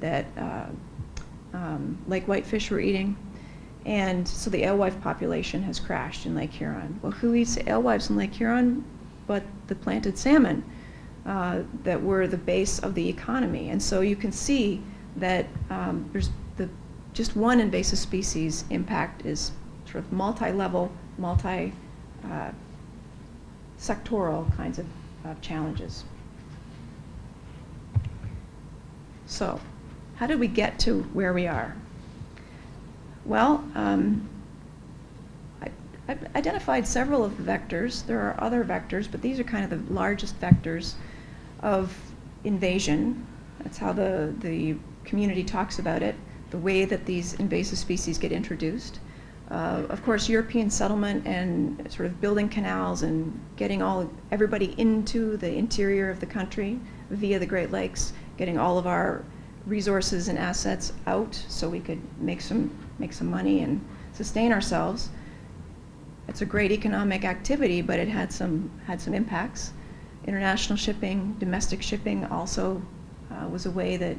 that lake whitefish were eating. And so the alewife population has crashed in Lake Huron. Well, who eats alewives in Lake Huron but the planted salmon that were the base of the economy? And so you can see that there's just one invasive species impact is sort of multi-level, multi-sectoral kinds of challenges. So how did we get to where we are? Well, I've identified several of the vectors. There are other vectors, but these are kind of the largest vectors of invasion. That's how the community talks about it, the way that these invasive species get introduced. Of course, European settlement and sort of building canals and getting everybody into the interior of the country via the Great Lakes, getting all of our resources and assets out so we could make some money and sustain ourselves. It's a great economic activity, but it had some impacts. International shipping, domestic shipping also was a way that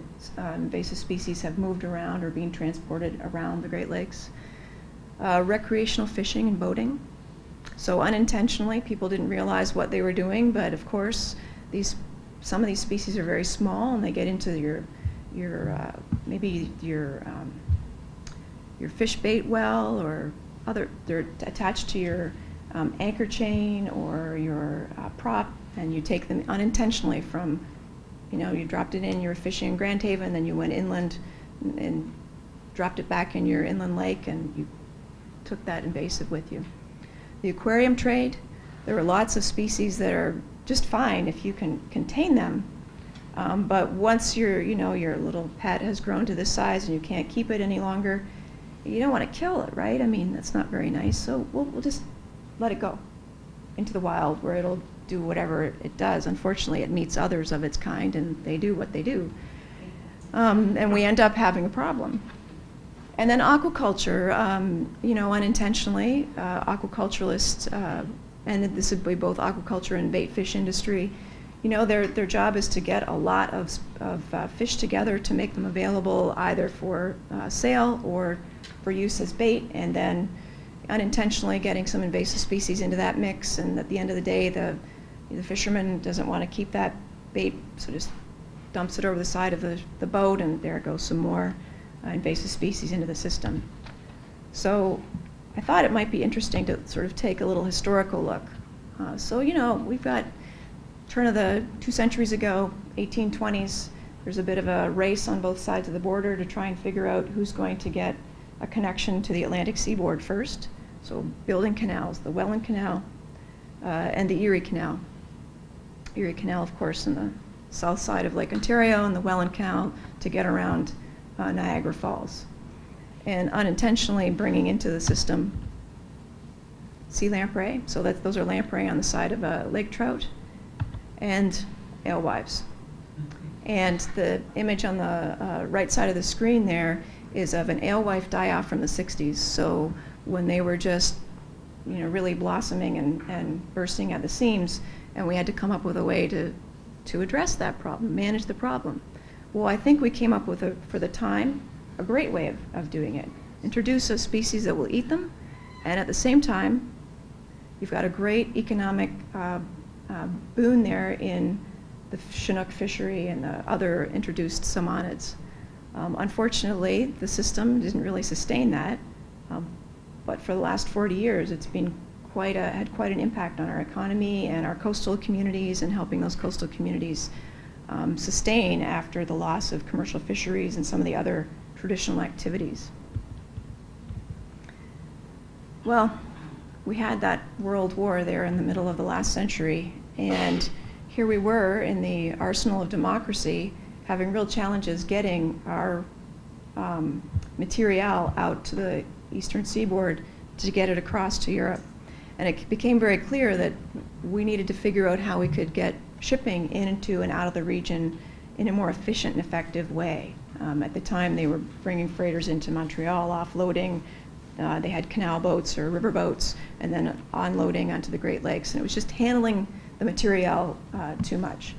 invasive species have moved around or being transported around the Great Lakes. Recreational fishing and boating. So unintentionally, people didn't realize what they were doing, but of course, some of these species are very small, and they get into maybe your fish bait well, or they're attached to your anchor chain or your prop, and you take them unintentionally from, you dropped it in, you were fishing in Grand Haven, then you went inland and dropped it back in your inland lake, and you took that invasive with you. The aquarium trade, there are lots of species that are just fine if you can contain them, but once your little pet has grown to this size and you can't keep it any longer, you don't want to kill it, right? I mean, that's not very nice, so we'll just let it go into the wild where it'll do whatever it does. Unfortunately, it meets others of its kind, and they do what they do. And we end up having a problem. And then aquaculture, unintentionally, aquaculturalists, and this would be both aquaculture and bait fish industry, their job is to get a lot of fish together to make them available either for sale or for use as bait, and then unintentionally getting some invasive species into that mix, and at the end of the day, the fisherman doesn't want to keep that bait, so just dumps it over the side of the boat, and there goes some more invasive species into the system. So I thought it might be interesting to sort of take a little historical look. We've got turn of the 2 centuries ago, 1820s, there's a bit of a race on both sides of the border to try and figure out who's going to get a connection to the Atlantic seaboard first. So building canals, the Welland Canal and the Erie Canal. Erie Canal, of course, in the south side of Lake Ontario, and the Welland Canal to get around Niagara Falls. And unintentionally bringing into the system sea lamprey, so those are lamprey on the side of a lake trout, and alewives. And the image on the right side of the screen there is of an alewife die-off from the 60s. So when they were just really blossoming and bursting at the seams, and we had to come up with a way to address that problem, manage the problem. Well, I think we came up with, for the time, a great way of doing it. Introduce a species that will eat them, and at the same time, you've got a great economic boon there in the Chinook fishery and the other introduced salmonids. Unfortunately, the system didn't really sustain that, but for the last 40 years, it's been had quite an impact on our economy and our coastal communities, and helping those coastal communities sustain after the loss of commercial fisheries and some of the other traditional activities. Well, we had that world war there in the middle of the last century, and here we were in the arsenal of democracy having real challenges getting our material out to the eastern seaboard to get it across to Europe. And it became very clear that we needed to figure out how we could get shipping into and out of the region in a more efficient and effective way. At the time, they were bringing freighters into Montreal, offloading. They had canal boats or river boats, and then unloading onto the Great Lakes. And it was just handling the material too much.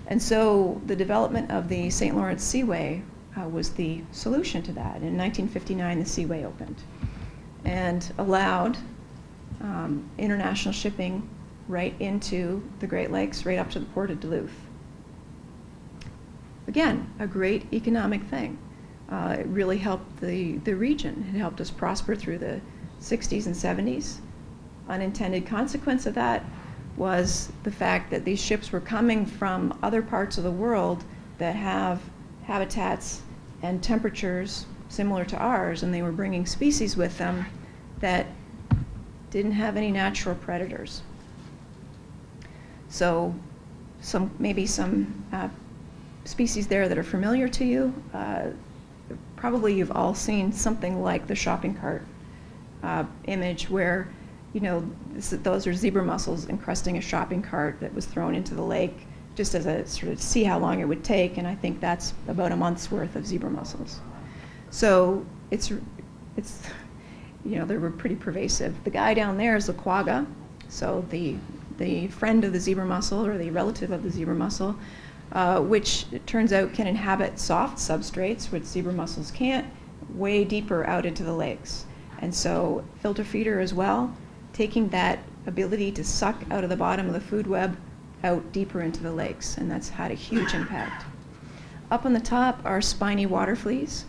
And so the development of the St. Lawrence Seaway was the solution to that. In 1959, the Seaway opened and allowed international shipping right into the Great Lakes, right up to the port of Duluth. Again, a great economic thing. It really helped the region. It helped us prosper through the 60s and 70s. Unintended consequence of that was the fact that these ships were coming from other parts of the world that have habitats and temperatures similar to ours, and they were bringing species with them that didn't have any natural predators. So maybe some species there that are familiar to you. Probably you've all seen something like the shopping cart image where, you know, those are zebra mussels encrusting a shopping cart that was thrown into the lake just as a sort of see how long it would take, and I think that's about a month's worth of zebra mussels. So it's you know, they were pretty pervasive. The guy down there is a quagga, so the friend of the zebra mussel or the relative of the zebra mussel, which it turns out can inhabit soft substrates, which zebra mussels can't, way deeper out into the lakes. And so filter feeder as well, taking that ability to suck out of the bottom of the food web out deeper into the lakes, and that's had a huge impact. Up on the top are spiny water fleas.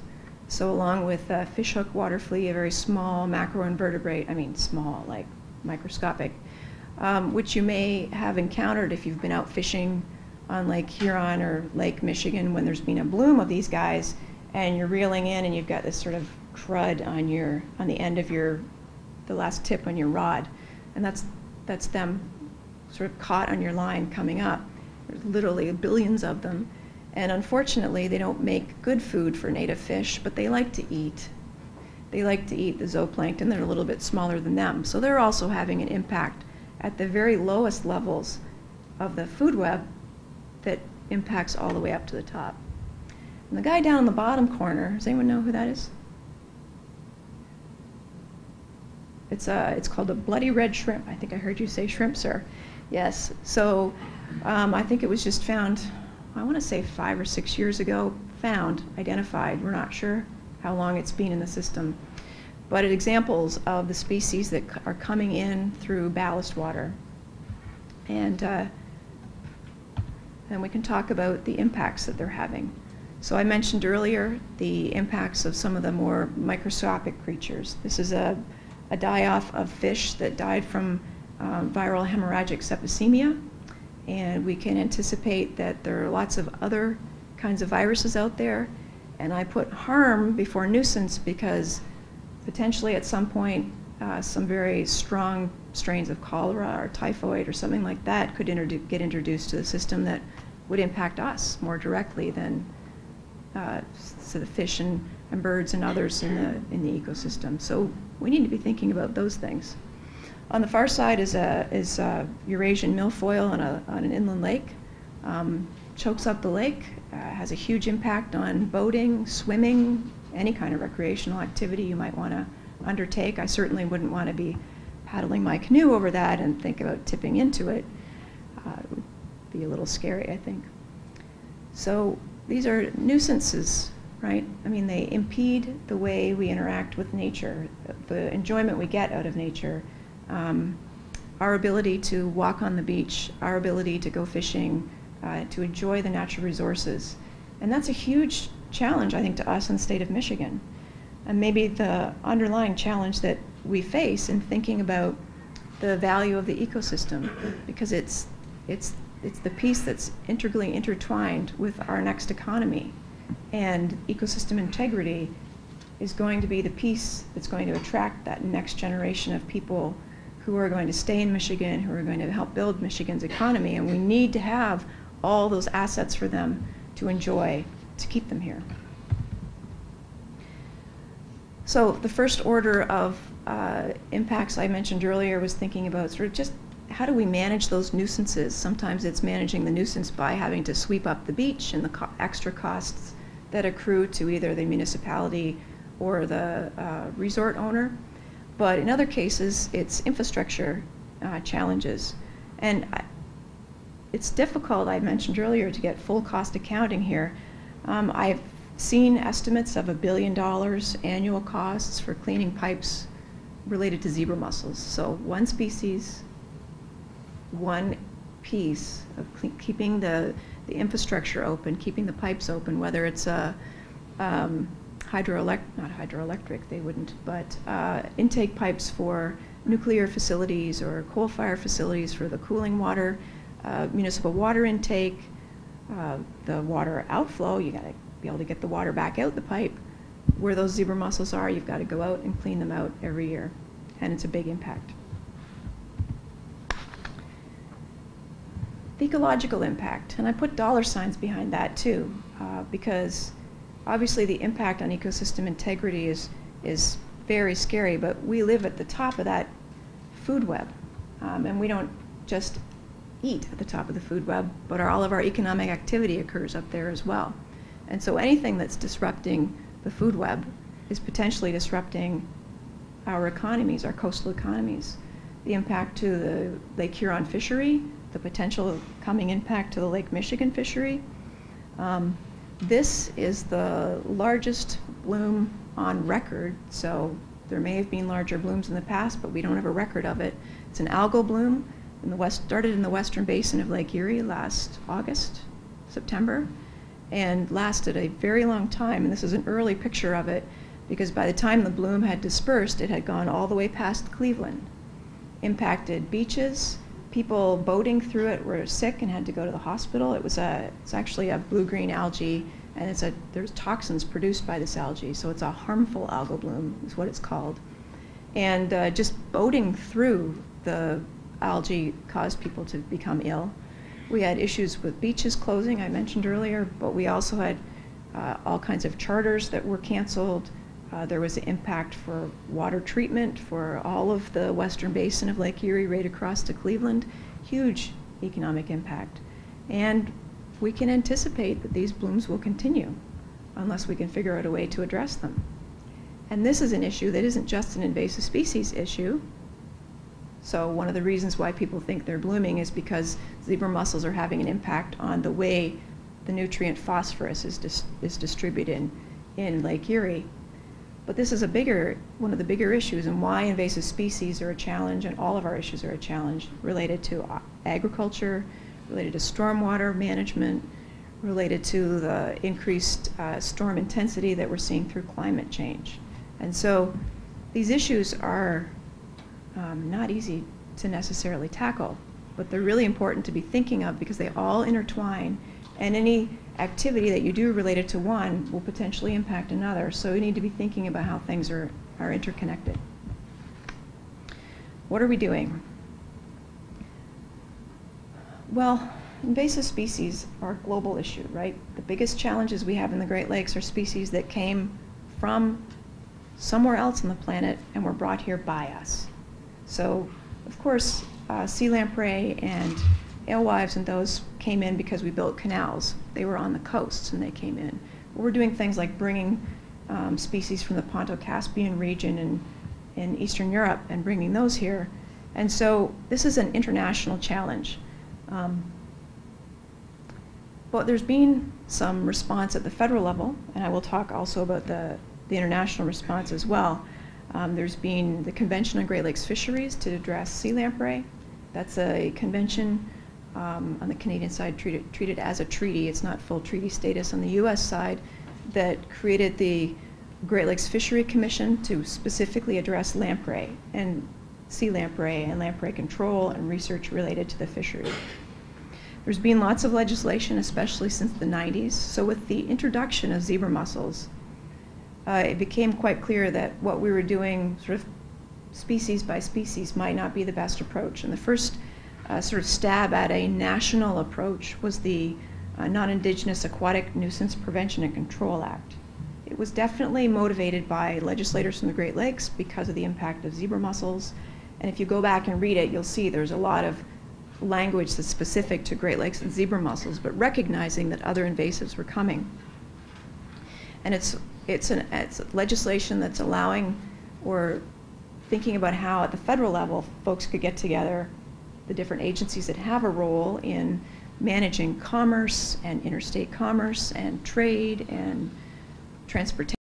So along with fishhook water flea, a very small macroinvertebrate, I mean small, like microscopic, which you may have encountered if you've been out fishing on Lake Huron or Lake Michigan when there's been a bloom of these guys, and you're reeling in and you've got this sort of crud on the end of the last tip on your rod, and that's them sort of caught on your line coming up. There's literally billions of them, and unfortunately they don't make good food for native fish, but they like to eat. They like to eat the zooplankton. They're a little bit smaller than them, so they're also having an impact at the very lowest levels of the food web that impacts all the way up to the top. And the guy down in the bottom corner, does anyone know who that is? It's called a bloody red shrimp. I think I heard you say shrimp, sir. Yes. So I think it was just found, I want to say 5 or 6 years ago, identified. We're not sure how long it's been in the system. But examples of the species that are coming in through ballast water. And then we can talk about the impacts that they're having. So I mentioned earlier the impacts of some of the more microscopic creatures. This is a die-off of fish that died from viral hemorrhagic septicemia, and we can anticipate that there are lots of other kinds of viruses out there, and I put harm before nuisance because potentially at some point some very strong strains of cholera or typhoid or something like that could get introduced to the system that would impact us more directly than so the fish and birds and others in the ecosystem. So we need to be thinking about those things. On the far side is Eurasian milfoil on an inland lake. Chokes up the lake, has a huge impact on boating, swimming, any kind of recreational activity you might want to undertake. I certainly wouldn't want to be paddling my canoe over that and think about tipping into it. It would be a little scary, I think. So these are nuisances, right? I mean, they impede the way we interact with nature, the enjoyment we get out of nature, our ability to walk on the beach, our ability to go fishing, to enjoy the natural resources. And that's a huge challenge, I think, to us in the state of Michigan. And maybe the underlying challenge that we face in thinking about the value of the ecosystem, because it's the piece that's integrally intertwined with our next economy. And ecosystem integrity is going to be the piece that's going to attract that next generation of people who are going to stay in Michigan, who are going to help build Michigan's economy. And we need to have all those assets for them to enjoy, to keep them here. So the first order of impacts I mentioned earlier was thinking about sort of just how do we manage those nuisances? Sometimes it's managing the nuisance by having to sweep up the beach and the extra costs that accrue to either the municipality or the resort owner. But in other cases, it's infrastructure challenges. And it's difficult, I mentioned earlier, to get full cost accounting here. I've seen estimates of $1 billion annual costs for cleaning pipes related to zebra mussels. So one species, one piece of keeping the infrastructure open, keeping the pipes open, whether it's a not hydroelectric, they wouldn't, but intake pipes for nuclear facilities or coal-fired facilities for the cooling water, municipal water intake, the water outflow. You got to be able to get the water back out the pipe. Where those zebra mussels are, you've got to go out and clean them out every year, and it's a big impact. The ecological impact, and I put dollar signs behind that too, because obviously the impact on ecosystem integrity is very scary, but we live at the top of that food web, and we don't just eat at the top of the food web, but all of our economic activity occurs up there as well. And so anything that's disrupting the food web is potentially disrupting our economies, our coastal economies. The impact to the Lake Huron fishery, the potential coming impact to the Lake Michigan fishery. This is the largest bloom on record, so there may have been larger blooms in the past, but we don't have a record of it. It's an algal bloom started in the western basin of Lake Erie last August, September, and lasted a very long time. And this is an early picture of it, because by the time the bloom had dispersed, it had gone all the way past Cleveland, impacted beaches. People boating through it were sick and had to go to the hospital. It's actually a blue-green algae, and there's toxins produced by this algae, so it's a harmful algal bloom is what it's called. And just boating through the algae caused people to become ill. We had issues with beaches closing, I mentioned earlier, but we also had all kinds of charters that were canceled. There was an impact for water treatment for all of the western basin of Lake Erie right across to Cleveland. Huge economic impact. And we can anticipate that these blooms will continue unless we can figure out a way to address them. And this is an issue that isn't just an invasive species issue. So one of the reasons why people think they're blooming is because zebra mussels are having an impact on the way the nutrient phosphorus is distributed in Lake Erie. But this is one of the bigger issues, and why invasive species are a challenge, and all of our issues are a challenge related to agriculture, related to stormwater management, related to the increased storm intensity that we're seeing through climate change. And so these issues are not easy to necessarily tackle, but they're really important to be thinking of because they all intertwine, and any activity that you do related to one will potentially impact another. So we need to be thinking about how things are interconnected. What are we doing? Well, invasive species are a global issue, right? The biggest challenges we have in the Great Lakes are species that came from somewhere else on the planet and were brought here by us. So, of course, sea lamprey and alewives and those came in because we built canals. They were on the coasts and they came in. But we're doing things like bringing species from the Ponto-Caspian region in Eastern Europe and bringing those here. And so this is an international challenge. But there's been some response at the federal level, and I will talk also about the international response as well. There's been the Convention on Great Lakes Fisheries to address sea lamprey. That's a convention on the Canadian side treated as a treaty. It's not full treaty status on the US side, that created the Great Lakes Fishery Commission to specifically address lamprey and sea lamprey and lamprey control and research related to the fishery. There's been lots of legislation, especially since the 90s. So with the introduction of zebra mussels, it became quite clear that what we were doing sort of species by species might not be the best approach. And the first sort of stab at a national approach was the Non-Indigenous Aquatic Nuisance Prevention and Control Act. It was definitely motivated by legislators from the Great Lakes because of the impact of zebra mussels. And if you go back and read it, you'll see there's a lot of language that's specific to Great Lakes and zebra mussels, but recognizing that other invasives were coming. And it's legislation that's allowing or thinking about how at the federal level folks could get together, the different agencies that have a role in managing commerce and interstate commerce and trade and transportation